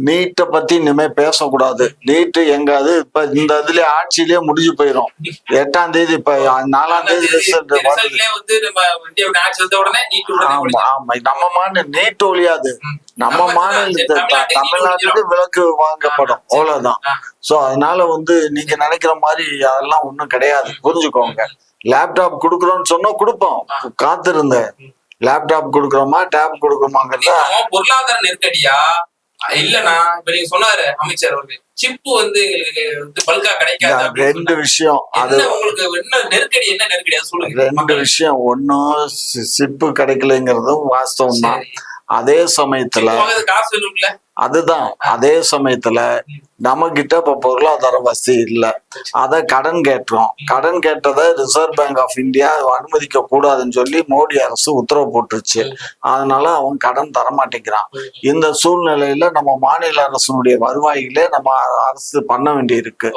நீட்டை பத்தி இனிமே பேசக்கூடாது. நீட்டு எங்காவது இப்ப இந்த இதுல ஆட்சியிலேயே முடிஞ்சு போயிரும். 8ஆம் தேதி இப்ப 4ஆம் தேதி ரிசல்ட் வருது. ஆமா ஆமா, நம்ம மாநில நீட் ஒழியாது, நம்ம மாநிலத்தை தமிழ்நாட்டுக்கு விலக்கு வாங்கப்படும், அவ்வளவுதான். சோ அதனால வந்து நீங்க நினைக்கிற மாதிரி அதெல்லாம் ஒண்ணும் கிடையாது, புரிஞ்சுக்கோங்க. லேப்டாப் கொடுக்குறோம்னு சொன்னா கொடுப்போம், காத்திருந்த லேப்டாப் கொடுக்குறோமா டேப் கொடுக்குறோமாங்கிறத. பொருளாதார நெருக்கடியா இல்லனா இப்ப நீங்க சொன்னாரு அமைச்சர் அவர்கள், சிப்பு வந்து எங்களுக்கு வந்து பல்கா கிடைக்காது. 2 விஷயம். அது உங்களுக்கு என்ன நெருக்கடி, என்ன நெருக்கடி அது சொல்லுங்க. 2 விஷயம். ஒன்னும் சிப்பு கிடைக்கலைங்கிறதும் வாஸ்தவம் தான். அதே சமயத்துல காசு இல்ல, அதுதான் அதே சமயத்துல நம்ம கிட்ட இப்ப பொருளாதார வசதி இல்லை. அதை கடன் கேட்டோம். கடன் கேட்டதை ரிசர்வ் பேங்க் ஆஃப் இந்தியா அனுமதிக்க கூடாதுன்னு சொல்லி மோடி அரசு உத்தரவு போட்டுருச்சு. அதனால அவன் கடன் தர மாட்டேங்கிறான். இந்த சூழ்நிலையில நம்ம மாநில அரசனுடைய வருவாயிலே நம்ம அரசு பண்ண வேண்டி இருக்கு.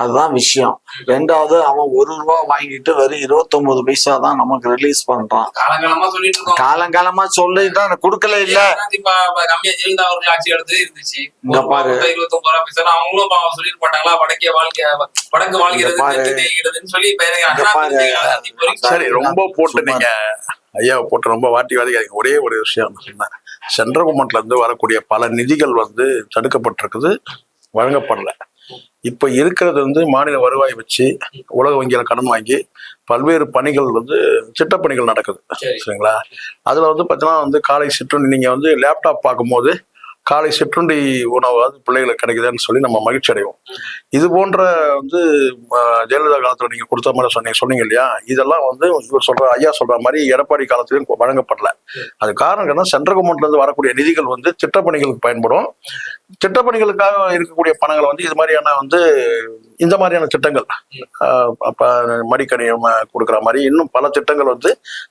அதுதான் விஷயம். ரெண்டாவது, அவன் ₹1 வாங்கிட்டு வெறும் 29 பைசா தான் நமக்கு ரிலீஸ் பண்றான். காலங்காலமா சொல்லிட்டு இருக்கோம். காலங்காலமா சொல்லிதான் கொடுக்கல இல்ல. கம்மியா ஜெயலலிதா அவர்கள் ஆட்சி எடுத்து இருந்துச்சு. இங்க பாரு, 29 பைசா அவங்களும் சொல்லிட்டு மாட்டாங்களா, வடக்கு வாழ்கிறது சொல்லி சரி. ரொம்ப போட்டு நீங்க ஐயா போட்டு ரொம்ப வாட்டி வாதிக்காதீங்க. ஒரே ஒரு விஷயம் சொன்னேன். சென்ட்ரல் கவர்மெண்ட்ல இருந்து வரக்கூடிய பல நிதிகள் தடுக்கப்பட்டிருக்குது, வழங்கப்படல. இப்ப இருக்கிறது மாநில வருவாய் வச்சு உலக வங்கியில கடன் வாங்கி பல்வேறு பணிகள் திட்டப்பணிகள் நடக்குது. சரிங்களா? அதுல பாத்தீங்கன்னா காலை சிற்றுண்டி நீங்க லேப்டாப் பார்க்கும்போது காலை சிற்றுண்டி உணவு பிள்ளைகளுக்கு கிடைக்குதுன்னு சொல்லி நம்ம மகிழ்ச்சி அடைவோம். இது போன்ற ஜெயலலிதா காலத்துல நீங்க கொடுத்த மாதிரி சொன்னீங்க இல்லையா, இதெல்லாம் இவர் ஐயா சொல்ற மாதிரி எடப்பாடி காலத்திலும் வழங்கப்படல. அது காரணம் சென்ட்ரல் கவர்மெண்ட்ல இருந்து வரக்கூடிய நிதிகள் திட்டப்பணிகளுக்கு பயன்படும். திட்டப்பணிகளுக்காக இருக்கக்கூடிய பணங்களை இது மாதிரியான இந்த மாதிரியான திட்டங்கள் மடிக்கணியம் கொடுக்குற மாதிரி இன்னும் பல திட்டங்கள்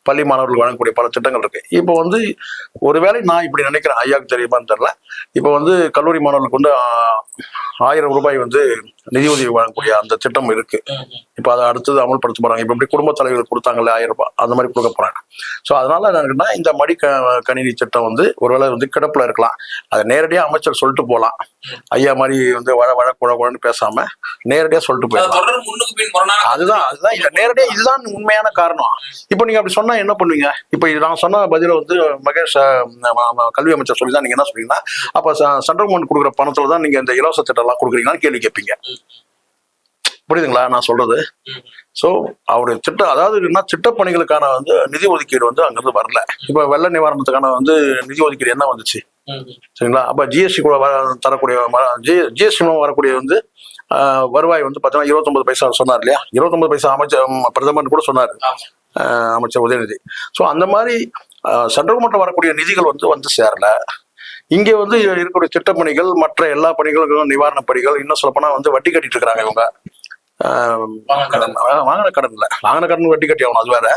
பள்ளி மாணவர்கள் வழங்கக்கூடிய பல திட்டங்கள் இருக்கு. இப்போ ஒருவேளை நான் இப்படி நினைக்கிறேன், ஐயாவுக்கு தெரியுமான்னு தெரியல. இப்போ கல்லூரி மாணவர்களுக்கு ₹1000 நிதியுதவி வழங்கக்கூடிய அந்த திட்டம் இருக்கு. இப்போ அதை அடுத்தது அமல்படுத்த போறாங்க. இப்போ இப்படி குடும்ப தலைவர்கள் கொடுத்தாங்கல்ல ₹1000, அந்த மாதிரி கொடுக்க போறாங்க. ஸோ அதனால என்னன்னா, இந்த கணினி திட்டம் ஒருவேளை கிடப்புல இருக்கலாம். அதை நேரடியாக அமைச்சர் சொல்லிட்டு போகலாம். ஐயா மாதிரி வழக்குழன்னு பேசாம நேரடியா சொல்லிட்டு போயிடலாம். அதுதான் நேரடியா இதுதான் உண்மையான காரணம். இப்போ நீங்க அப்படி சொன்னா என்ன பண்ணுவீங்க? இப்போ நான் சொன்ன பதில மகேஷ் கல்வி அமைச்சர் சொல்லிதான் நீங்க என்ன சொல்றீங்கன்னா, அப்ப சென்ட்ரல் கவர்மெண்ட் கொடுக்குற பணத்துல தான் நீங்க இந்த இலவச திட்டம் எல்லாம் கொடுக்குறீங்கன்னு கேள்வி கேட்பீங்க. புரியுதுங்களா நான் சொல்றது? சோ அவருடைய திட்டம், அதாவது என்ன, திட்டப்பணிகளுக்கான நிதி ஒதுக்கீடு அங்கிருந்து வரல. இப்ப வெள்ள நிவாரணத்துக்கான நிதி ஒதுக்கீடு என்ன வந்துச்சு? சரிங்களா? அப்ப ஜிஎஸ்டி கூட தரக்கூடிய ஜிஎஸ்டி வரக்கூடிய வருவாய் பாத்தீங்கன்னா 29 பைசா சொன்னார் இல்லையா? 29 பைசா அமைச்சர் பிரதமர் கூட சொன்னாரு, அமைச்சர் உதயநிதி. சோ அந்த மாதிரி சென்ட்ரல் கவர்மெண்ட் வரக்கூடிய நிதிகள் சேரல. இங்க இருக்கக்கூடிய திட்டப்பணிகள், மற்ற எல்லா பணிகளுக்கும் நிவாரண பணிகள், இன்னும் சொல்ல போனா வட்டி கட்டிட்டு இருக்கிறாங்க இவங்க. வாங்கின கடன் வட்டி கட்டி ஆகணும், அது வேற.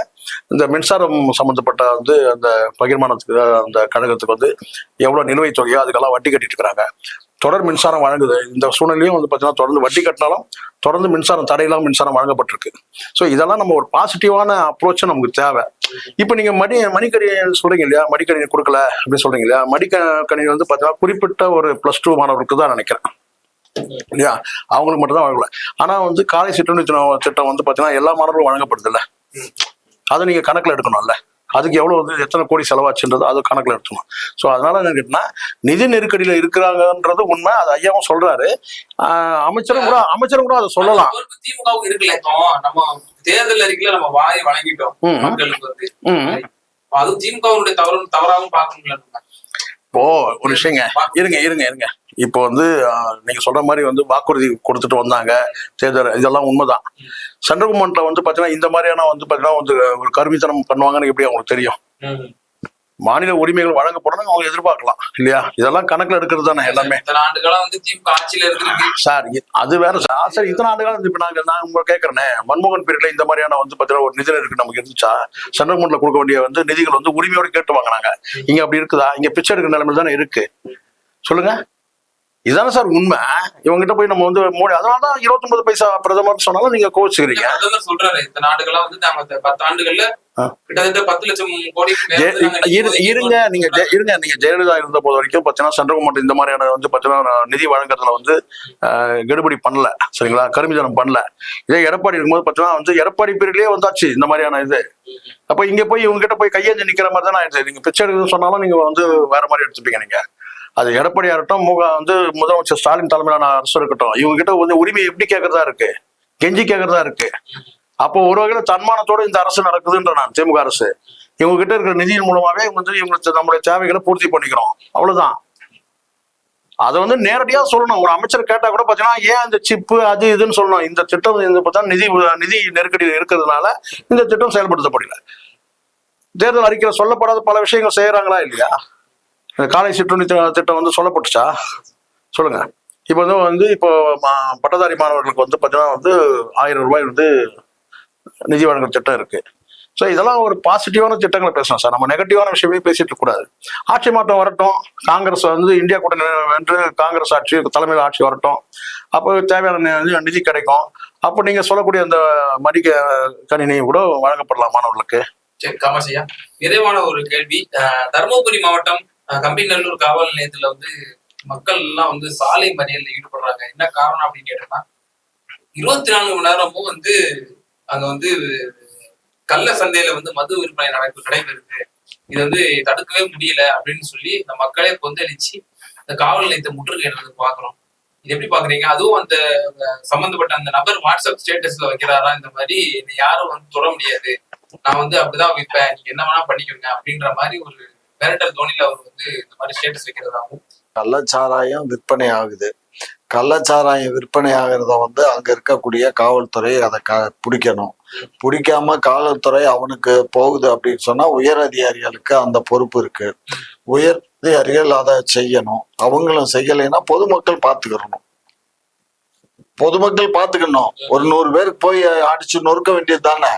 இந்த மின்சாரம் சம்பந்தப்பட்ட அந்த பகிர்மானத்துக்கு அந்த கழகத்துக்கு எவ்வளவு நிலுவைத் தொகையோ அதுக்கெல்லாம் வட்டி கட்டிட்டு இருக்கிறாங்க. தொடர் மின்சாரம் வழங்குது. இந்த சூழ்நிலையும் பாத்தீங்கன்னா தொடர்ந்து வட்டி கட்டினாலும் தொடர்ந்து மின்சாரம் தடையில்லாம மின்சாரம் வழங்கப்பட்டிருக்கு. ஸோ இதெல்லாம் நம்ம ஒரு பாசிட்டிவான அப்ரோச் நமக்கு தேவை. இப்போ நீங்க மடிக்கணினி சொல்றீங்க இல்லையா, மடிக்கணினி கொடுக்கல அப்படின்னு சொல்றீங்க இல்லையா? மடிக்கணினி பாத்தீங்கன்னா குறிப்பிட்ட ஒரு +2 மாணவருக்கு தான் நினைக்கிறேன் இல்லையா, அவங்களுக்கு மட்டும் தான் வழங்கல. ஆனா காலை சிற்றுண்டி திட்டம் பாத்தீங்கன்னா எல்லா மாணவர்களும் வழங்கப்படுது இல்ல, அதை நீங்க கணக்குல எடுக்கணும்ல. அதுக்கு எவ்வளவு எத்தனை கோடி செலவாச்சுன்றது அது கணக்குல எடுக்கணும். ஸோ அதனால என்ன கேட்டா, நிதி நெருக்கடியில இருக்கிறாங்கன்றது உண்மை. அது ஐயாவும் சொல்றாரு, அமைச்சரும் கூட அதை சொல்லலாம். திமுகவும் இருக்குல்ல, நம்ம தேர்தல் அறிக்கையில நம்ம வாய் வழங்கிட்டோம் மக்களுக்கு, அது திமுகவுடைய தவறாகவும் பார்க்கணும்ல. இப்போ ஒரு விஷயங்க, இருங்க. இப்போ நீங்க சொல்ற மாதிரி வாக்குறுதி கொடுத்துட்டு வந்தாங்க தேர்தல், இதெல்லாம் உண்மைதான். சென்ட்ரல் கவர்மெண்ட்ல பாத்தீங்கன்னா இந்த மாதிரியான பாத்தீங்கன்னா ஒரு கருமித்தனம் பண்ணுவாங்கன்னு எப்படி அவங்களுக்கு தெரியும்? மாநில உரிமைகள் வழங்கப்படணும் அவங்க எதிர்பார்க்கலாம் இல்லையா? இதெல்லாம் கணக்குல எடுக்கிறது தானே எல்லாமே. சார் அது வேற சார். சரி, இத்தனை ஆண்டு காலம் இப்ப நான் உங்க கேட்கறேன், மன்மோகன் பீரியட்ல இந்த மாதிரியான பாத்தீங்கன்னா ஒரு நிதி நெருக்கடி நமக்கு இருந்துச்சா? சென்ட்ரல் கவர்மெண்ட்ல கொடுக்க வேண்டிய நிதிகள் உரிமையோட கேட்டு வாங்கினாங்க. இங்க அப்படி இருக்குதா? இங்க பிச்சை எடுக்கிற நிலைமை தானே இருக்கு. சொல்லுங்க, இதுதானே சார் உண்மை. இவங்ககிட்ட போய் நம்ம மோடி, அதனாலதான் 29 பைசா பிரதமர் சொன்னாலும் நீங்க கோச்சுக்கிறீங்க. சொல்றாரு இந்த நாடுகளா நாங்க 10 ஆண்டுகள்ல கிட்டத்தட்ட 10 லட்சம் கோடி. இருங்க நீங்க ஜெயலலிதா இருந்த போது வரைக்கும் பாத்தீங்கன்னா சென்ட்ரல் கவர்மெண்ட் இந்த மாதிரியான பாத்தீங்கன்னா நிதி வழங்குறதுல கெடுபடி பண்ணல. சரிங்களா? கருமிதனம் பண்ணல. இதே எடப்பாடி இருக்கும்போது பாத்தீங்கன்னா எடப்பாடி பீரியட்லயே வந்தாச்சு இந்த மாதிரியான இது. அப்ப இங்க போய் இவங்க கிட்ட போய் கையேந்தி நிக்கிற மாதிரி தானே ஆயிடுச்சு. நீங்க பிச்சை எடுக்குன்னு சொன்னாலும் நீங்க வேற மாதிரி எடுத்துப்பீங்க. நீங்க அது எடப்பாடியா இருக்கட்டும், முதலமைச்சர் ஸ்டாலின் தலைமையிலான அரசு இருக்கட்டும், இவங்க கிட்ட உரிமையை எப்படி கேட்கறதா இருக்கு, கெஞ்சி கேட்கறதா இருக்கு. அப்போ ஒரு வகையில தன்மானத்தோட இந்த அரசு நடக்குதுன்ற நான் திமுக அரசு. இவங்க கிட்ட இருக்கிற நிதியின் மூலமாவே இவங்களுக்கு நம்மளுடைய தேவைகளை பூர்த்தி பண்ணிக்கிறோம், அவ்வளவுதான். அதை நேரடியா சொல்லணும். ஒரு அமைச்சர் கேட்டா கூட பாத்தீங்கன்னா ஏன் இந்த சிப்பு அது இதுன்னு சொல்லணும். இந்த திட்டம் நிதி நெருக்கடி இருக்கிறதுனால இந்த திட்டம் செயல்படுத்தப்படல. தேர்தல் அறிக்கையில சொல்லப்படாத பல விஷயங்கள் செய்யறாங்களா இல்லையா? காலை சிற்றுண்டி திட்டம் சொல்லப்பட்டுச்சா? சொல்லுங்க. இப்போ இப்போ பட்டதாரி மாணவர்களுக்கு பார்த்தீங்கன்னா 1000 ரூபாய் நிதி வழங்கல் திட்டம் இருக்கு. ஸோ இதெல்லாம் ஒரு பாசிட்டிவான திட்டங்களை பேசணும் சார். நம்ம நெகட்டிவான விஷயமே பேசிட்டு இருக்கக்கூடாது. ஆட்சி மாற்றம் வரட்டும், காங்கிரஸ் இந்தியா கூட்டணி வென்று காங்கிரஸ் ஆட்சி தலைமையில் ஆட்சி வரட்டும், அப்போ தேவையான நிதி கிடைக்கும். அப்போ நீங்க சொல்லக்கூடிய அந்த மடிக்க கணினி கூட வழங்கப்படலாம் மாணவர்களுக்கு. சரி காமர்சியா, நிறைவான ஒரு கேள்வி. தருமபுரி மாவட்டம் கம்பிநல்லூர் காவல் நிலையத்துல மக்கள் எல்லாம் சாலை மறியல்ல ஈடுபடுறாங்க. என்ன காரணம் அப்படின்னு கேட்டோம்னா, 24 மணி நேரமும் அங்க கள்ள சந்தையில மது விற்பனை நடைபெறுது. இது தடுக்கவே முடியல அப்படின்னு சொல்லி இந்த மக்களே கொந்தளிச்சு இந்த காவல் நிலையத்தை முற்றுகையிடுறது பாக்குறோம். இது எப்படி பாக்குறீங்க? அதுவும் அந்த சம்பந்தப்பட்ட அந்த நபர் வாட்ஸ்அப் ஸ்டேட்டஸ்ல வைக்கிறாரா, இந்த மாதிரி யாரும் தொட முடியாது, நான் அப்படிதான் விற்பேன், நீங்க என்ன வேணா பண்ணிக்கோங்க அப்படின்ற மாதிரி ஒரு மிரட்டல் தோனியில அவர் இந்த மாதிரி ஸ்டேட்டஸ் வைக்கிறதாகவும். கள்ளச்சாராயம் விற்பனை ஆகுது. கள்ளச்சாராயம் விற்பனை ஆகிறத அங்க இருக்கக்கூடிய காவல்துறை அதை பிடிக்கணும். பிடிக்காம காவல்துறை அவனுக்கு போகுது அப்படின்னு சொன்னா உயர் அதிகாரிகளுக்கு அந்த பொறுப்பு இருக்கு. உயர் அதிகாரிகள் அதை செய்யணும். அவங்களும் செய்யலைன்னா பொதுமக்கள் பாத்துக்கணும். ஒரு 100 பேருக்கு போய் அடிச்சு நொறுக்க வேண்டியது தானே.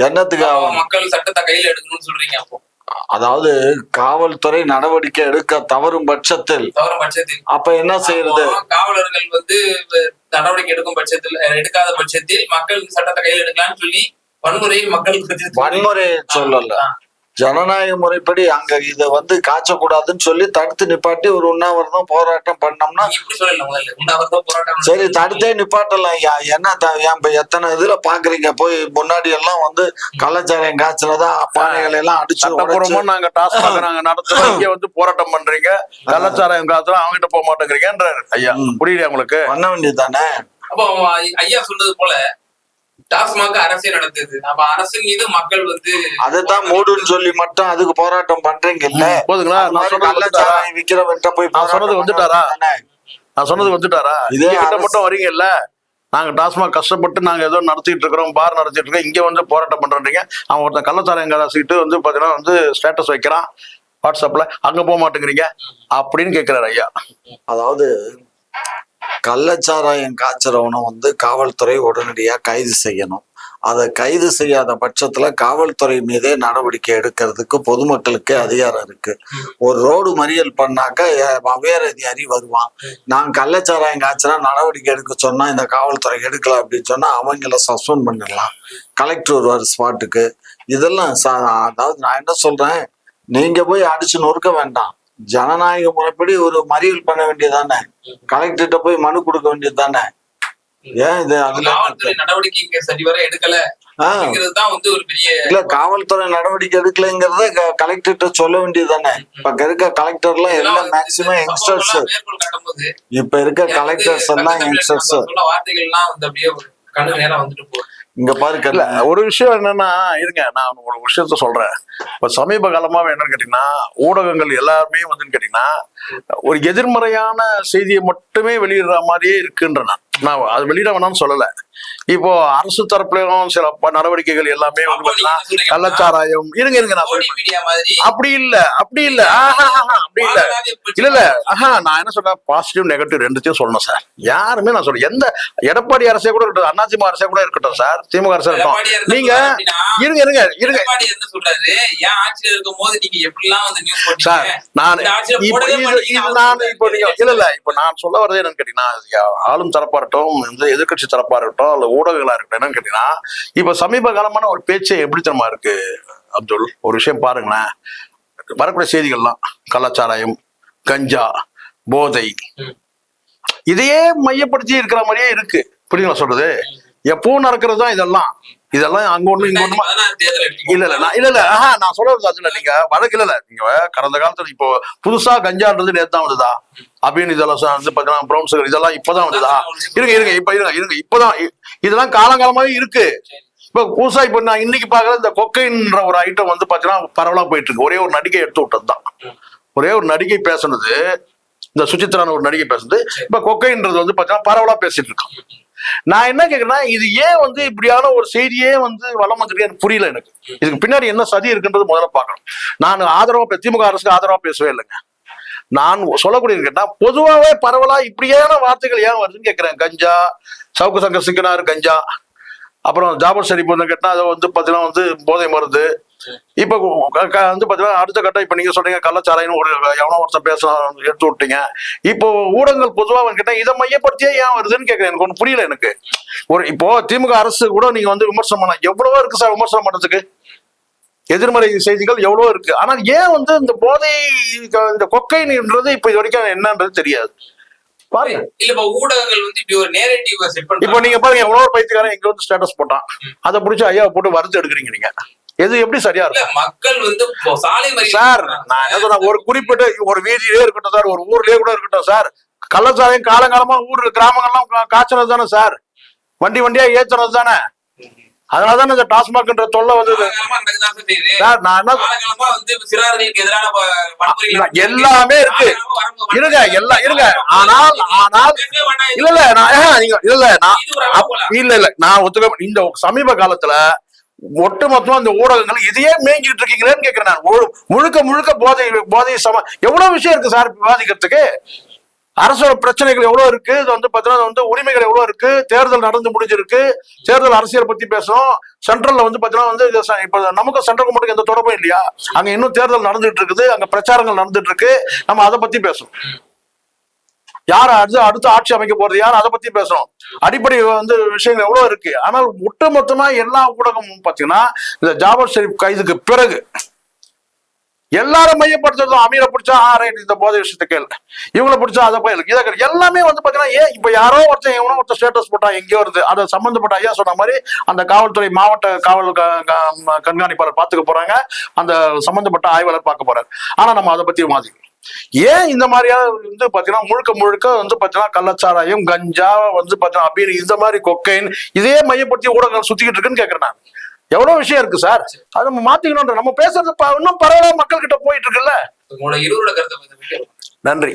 என்னத்துக்கு மக்கள் சட்டத்தை கையில எடுக்கணும்னு சொல்றீங்க? அப்போ அதாவது காவல்துறை நடவடிக்கை எடுக்க தவறும் பட்சத்தில் அப்ப என்ன செய்யறது? காவலர்கள் நடவடிக்கை எடுக்காத பட்சத்தில் மக்கள் சட்டத்தை கையில் எடுக்கலாம்னு சொல்லி வன்முறை சொல்லல, ஜனநாயக முறைப்படி அங்க இத காய்ச்சக்கூடாதுன்னு சொல்லி தடுத்து நிப்பாட்டி ஒரு உண்ணாவிரதம் போராட்டம் பண்ணோம்னா சரி, தடுத்தே நிப்பாட்டலாம். என்ன எத்தனை இதுல பாக்குறீங்க, போய் முன்னாடி எல்லாம் கள்ளச்சாராயம் காய்ச்சலதான் பானைகள் எல்லாம் அடிச்சு நாங்க டாஸ்மாக் நாங்க நடத்துறோம், இங்க போராட்டம் பண்றீங்க, கள்ளச்சாராயம் காய்ச்சலாம் அவங்ககிட்ட போக மாட்டேங்கிறீங்கன்றாரு ஐயா. புரியுது உங்களுக்கு? பண்ண வேண்டியது தானே. அப்போ ஐயா சொன்னது போல டாஸ்மாக அரசே நடத்துது. அப்ப அரசு மீது மக்கள் அதுதான் மூடுன்னு சொல்லி மட்டும் அதுக்கு போராட்டம் பண்றீங்க இல்ல? போதுங்களா? விக்கிறவன்ட்ட போய் நான் சொன்னது வந்துட்டாரா? இதே மட்டும் வரீங்க இல்ல, நாங்க டாஸ்மாக் கஷ்டப்பட்டு நாங்க ஏதோ நடத்திட்டு இருக்கிறோம், பார் நடத்திட்டு இருக்கோம், இங்க போராட்டம் பண்றீங்க. அவன் ஒருத்தன் கள்ளச்சாராயம் காசிட்டு பாத்தீங்கன்னா ஸ்டேட்டஸ் வைக்கிறான் வாட்ஸ்அப்ல, அங்க போக மாட்டேங்கிறீங்க அப்படின்னு கேட்கிறாரு ஐயா. அதாவது கள்ளச்சாராயம் காய்ச்சறவனை காவல்துறை உடனடியா கைது செய்யணும். அதை கைது செய்யாத பட்சத்துல காவல்துறை மீதே நடவடிக்கை எடுக்கிறதுக்கு பொதுமக்களுக்கு அதிகாரம் இருக்கு. ஒரு ரோடு மறியல் பண்ணாக்க உயர் அதிகாரி வருவான், நான் கள்ளச்சாராயம் காய்ச்சனா நடவடிக்கை எடுக்க சொன்னா இந்த காவல்துறை எடுக்கல அப்படின்னு சொன்னா அவங்கள சஸ்பெண்ட் பண்ணிடலாம். கலெக்டர் வருவார் ஸ்பாட்டுக்கு. இதெல்லாம் அதாவது நான் என்ன சொல்றேன், நீங்க போய் அடிச்சு நொறுக்க வேண்டாம். ஜனநாயக முறைப்படி ஒரு மறியல் பண்ண வேண்டியதானே, கலெக்டர்கிட்ட போய் மனு கொடுக்க வேண்டியது தானே. ஏன் இது நடவடிக்கை சரிவர எடுக்கல இல்ல, காவல்துறை நடவடிக்கை எடுக்கலைங்கிறத கலெக்டர்கிட்ட சொல்ல வேண்டியது தானே. இப்ப இருக்க கலெக்டர் எல்லாம் எல்லாம் மேக்சிமம் யங்ஸ்டர்ஸ், இப்ப இருக்க கலெக்டர்ஸ் எல்லாம் யங்ஸ்டர்ஸ். இங்க பாருக்கல ஒரு விஷயம் என்னன்னா, இருங்க நான் ஒரு விஷயத்த சொல்றேன். இப்ப சமீப காலமாவே என்னன்னு கேட்டீங்கன்னா, ஊடகங்கள் எல்லாருமே கேட்டீங்கன்னா ஒரு எதிர்மறையான செய்தியை மட்டுமே வெளியிடுற மாதிரியே இருக்குன்ற நான் அது வெளியிட வேணாம்னு சொல்லல. இப்போ அரசு தரப்புலயும் சில நடவடிக்கைகள் எல்லாமே கள்ளச்சாராயம் இருங்க நான் அப்படி இல்ல அப்படி இல்ல நான் என்ன சொல்றேன், பாசிட்டிவ் நெகட்டிவ் ரெண்டுத்தையும் சொல்லணும் சார். யாருமே நான் சொல்றேன், எந்த எடப்பாடி அரசே கூட இருக்கட்டும், அண்ணாதிமுக அரசே கூட இருக்கட்டும் சார், திமுக அரசே இருக்கட்டும், நீங்க இருங்க சார். நான் இப்போ நான் சொல்ல வரதே என்னன்னு கேட்டீங்கன்னா, ஆளும் தரப்பா இருக்கட்டும், எதிர்கட்சி தரப்பா இருக்கட்டும், அல்ல ஊடகங்களா இருக்கட்டும், என்னன்னு கேட்டீங்கன்னா இப்ப சமீப காலமான ஒரு பேச்சே எப்படி தெரியுமா இருக்கு அப்துல்? ஒரு விஷயம் பாருங்களேன், வரக்கூடிய செய்திகள்லாம் கள்ளச்சாராயம், கஞ்சா, போதை, இதையே மையப்படுத்தி இருக்கிற மாதிரியே இருக்கு. புரியுங்களா சொல்றது? எப்பவும் நடக்கிறது தான் இதெல்லாம். அங்க ஒண்ணு இங்க ஒண்ணுமா இல்ல நான் சொல்றது நீங்க வழக்கு இல்ல. நீங்க கடந்த காலத்துல இப்போ புதுசா கஞ்சான்றது நேத்தான் வந்ததா அப்படின்னு இதெல்லாம் பாத்தீங்கன்னா ப்ரௌன் சுகர் இதெல்லாம் இப்பதான் வந்ததா? இருங்க இப்பதான் இதெல்லாம் காலங்காலமாவே இருக்கு. இப்ப புதுசா இப்ப நான் இன்னைக்கு பாக்குற இந்த கொக்கைன்ற ஒரு ஐட்டம் பாத்தீங்கன்னா பரவலா போயிட்டு இருக்கு. ஒரே ஒரு நடிகை எடுத்து விட்டதுதான், ஒரே ஒரு நடிகை பேசுனது, இந்த சுசித்ரான ஒரு நடிகை பேசுனது இப்ப கொக்கைன்றது பாத்தீங்கன்னா பரவலா பேசிட்டு இருக்கான். நான் என்ன கேக்குறேன்னா, இது ஏன் இப்படியான ஒரு செய்தியே வளம் வந்துருக்கு எனக்கு புரியல. எனக்கு இதுக்கு பின்னாடி என்ன சதி இருக்குன்றது முதல்ல பார்க்கணும். நான் திமுக அரசுக்கு ஆதரவா பேசவே இல்லைங்க. நான் சொல்லக்கூடியது கேட்டா பொதுவாகவே பரவலா இப்படியான வார்த்தைகள் ஏன் வருதுன்னு கேட்கிறேன். கஞ்சா, சவுக்கு சங்கர் சிக்கனார் கஞ்சா, அப்புறம் ஜாபர் ஷெரீப் வந்து கேட்டா அதை வந்து பாத்தீங்கன்னா வந்து போதை மருந்து. இப்ப வந்து பாத்தீங்கன்னா அடுத்த கட்டம் இப்ப நீங்க சொல்றீங்க கள்ளச்சாராயம் ஒரு எவனோ ஒருத்தர் பேச எடுத்து விட்டீங்க. இப்போ ஊடகங்கள் பொதுவா கேட்டா இதை மையப்படுத்தியே ஏன் வருதுன்னு கேட்கிறேன். எனக்கு ஒண்ணு புரியல எனக்கு. இப்போ திமுக அரசு கூட நீங்க வந்து விமர்சனம் பண்ண எவ்வளவோ இருக்கு சார், விமர்சனம் பண்றதுக்கு எதிர்மறை செய்திகள் எவ்வளவோ இருக்கு. ஆனால் ஏன் வந்து இந்த போதை இந்த கொக்கைன்றது இப்ப இது வரைக்கும் என்னன்றது தெரியாது. பாருங்க இல்ல இப்ப ஊடகங்கள் வந்து இப்படி ஒரு நேரேட்டிவ் செட் பண்றாங்க. இப்போ நீங்க பாருங்க எவ்வளவு ஒரு பைத்தியக்காரன் எங்க வந்து ஸ்டேட்டஸ் போட்டான், அதை பிடிச்சி ஐயா போட்டு வறுத்து எடுக்கிறீங்க நீங்க. எது எப்படி சரியா இருக்கும்? மக்கள் வந்து சாலை மறியல் சார் நான் என்ன சொன்னேன், ஒரு குறிப்பிட்ட ஒரு வீதியிலே இருக்கட்டும் சார், ஒரு ஊர்லயே கூட இருக்கட்டும் சார், கள்ளச்சாராயம் காலங்காலமா ஊர்ல கிராமங்கள்லாம் காய்ச்சறது தானே சார், வண்டி வண்டியா ஏத்துறது தானே. அதனாலதான் இந்த டாஸ்மாக்ன்ற தொல்லை வந்தது சார். நான் என்ன எல்லாமே இருக்கு இருங்க, எல்லாம் இருங்க. ஆனால் இல்ல நான் ஒத்துக்க. இந்த சமீப காலத்துல ஒட்டுமொத்தமா இந்த ஊடகங்கள் இதையே மேய்ஞ்சிட்டு இருக்கீங்களேன்னு கேட்கிறேன் நான். முழுக்க போதை எவ்வளவு விஷயம் இருக்கு சார் விவாதிக்கிறதுக்கு. அரசோட பிரச்சனைகள் எவ்வளவு இருக்கு, இது வந்து பாத்தீங்கன்னா வந்து உரிமைகள் எவ்வளவு இருக்கு, தேர்தல் நடந்து முடிஞ்சிருக்கு, தேர்தல் அரசியல் பத்தி பேசுறோம். சென்ட்ரல்ல வந்து பாத்தீங்கன்னா வந்து இப்ப நமக்கு சென்ட்ரலுக்கு மட்டும் எந்த தொடர்பும் இல்லையா, அங்க இன்னும் தேர்தல் நடந்துட்டு இருக்குது, அங்க பிரச்சாரங்கள் நடந்துட்டு இருக்கு, நம்ம அதை பத்தி பேசுறோம். யார் அடுத்த ஆட்சி அமைக்க போறது யார், அதை பத்தி பேசுறோம். அடிப்படை வந்து விஷயங்கள் எவ்வளவு இருக்கு. ஆனால் ஒட்டுமொத்தமா எல்லா ஊடகமும் பாத்தீங்கன்னா இந்த ஜாபர் ஷெரீப் கைதுக்கு பிறகு எல்லாரும் மையப்படுத்துறதும் அமீரை பிடிச்சா ரைட் இந்த போதை விஷயத்த கேளு, இவங்களை பிடிச்சா அதை போய் இதை எல்லாமே வந்து பாத்தீங்கன்னா ஏன் இப்ப யாரோ ஒருத்தன் எவனோ ஒருத்தர் ஸ்டேட்டஸ் போட்டா எங்கேயோ வருது, அதை சம்பந்தப்பட்ட ஐயா சொன்ன மாதிரி அந்த காவல்துறை மாவட்ட காவல் கண்காணிப்பாளர் பாத்துக்க போறாங்க, அந்த சம்பந்தப்பட்ட ஆய்வாளர் பார்க்க போறாரு. ஆனா நம்ம அதை பத்தி மாதிரி ஏன் இந்த மாதிரியா வந்து பாத்தீங்கன்னா முழுக்க வந்து பாத்தீங்கன்னா கள்ளச்சாராயம், கஞ்சா வந்து பாத்தீங்கன்னா அப்படின்னு இந்த மாதிரி கொக்கைன் இதே மையப்படுத்தி ஊடகங்கள் சுத்திக்கிட்டு இருக்குன்னு கேக்குறேன் நான். எவ்வளவு விஷயம் இருக்கு சார், அதை நம்ம மாத்திக்கணும். நம்ம பேசுறது இன்னும் பரவாயில்ல மக்கள் கிட்ட போயிட்டு இருக்குல்ல. உங்களோட இருவரோட கருத்தை நன்றி.